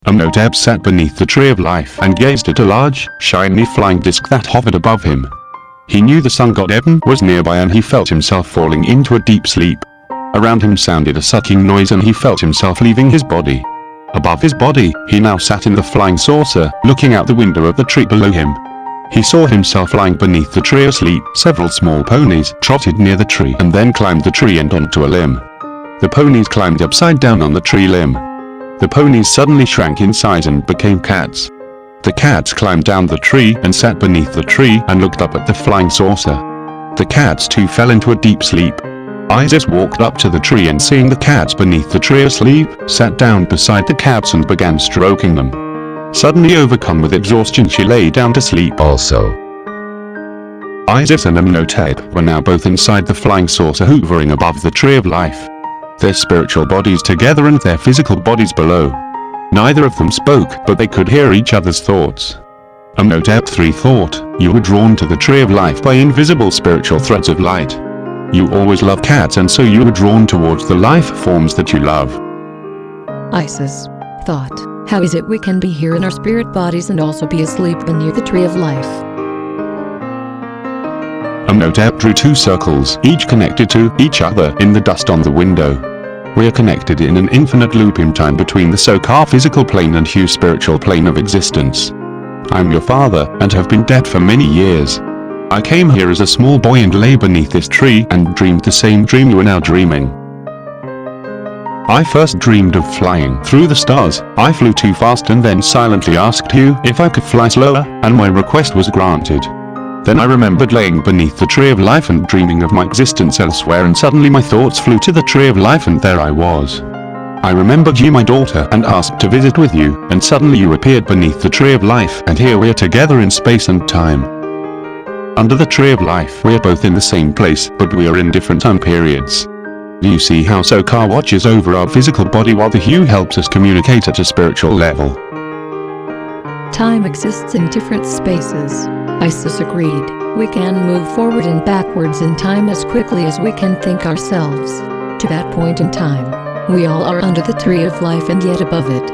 Amenhotep sat beneath the tree of life and gazed at a large, shiny flying disc that hovered above him. He knew the sun god Eben was nearby and he felt himself falling into a deep sleep. Around him sounded a sucking noise and he felt himself leaving his body. Above his body, he now sat in the flying saucer, looking out the window of the tree below him. He saw himself lying beneath the tree asleep. Several small ponies trotted near the tree and then climbed the tree and onto a limb. The ponies climbed upside down on the tree limb. The ponies suddenly shrank in size and became cats. The cats climbed down the tree and sat beneath the tree and looked up at the flying saucer. The cats too fell into a deep sleep. Isis walked up to the tree and seeing the cats beneath the tree asleep, sat down beside the cats and began stroking them. Suddenly overcome with exhaustion, she lay down to sleep also. Isis and Amenhotep were now both inside the flying saucer hovering above the tree of life. Their spiritual bodies together and their physical bodies below. Neither of them spoke, but they could hear each other's thoughts. Amenhotep III thought, "You were drawn to the tree of life by invisible spiritual threads of light. You always loved cats and so you were drawn towards the life forms that you love." Isis thought, "How is it we can be here in our spirit bodies and also be asleep beneath the tree of life?" Amenhotep drew two circles, each connected to each other in the dust on the window. We are connected in an infinite loop in time between the Sokar physical plane and Hu spiritual plane of existence. I am your father, and have been dead for many years. I came here as a small boy and lay beneath this tree and dreamed the same dream you are now dreaming. I first dreamed of flying through the stars. I flew too fast and then silently asked you if I could fly slower, and my request was granted. Then I remembered laying beneath the tree of life and dreaming of my existence elsewhere, and suddenly my thoughts flew to the tree of life and there I was. I remembered you, my daughter, and asked to visit with you, and suddenly you appeared beneath the tree of life, and here we are together in space and time. Under the tree of life we are both in the same place, but we are in different time periods. Do you see how Sokar watches over our physical body while the Hu helps us communicate at a spiritual level? Time exists in different spaces. Isis agreed. We can move forward and backwards in time as quickly as we can think ourselves. To that point in time, we all are under the tree of life and yet above it.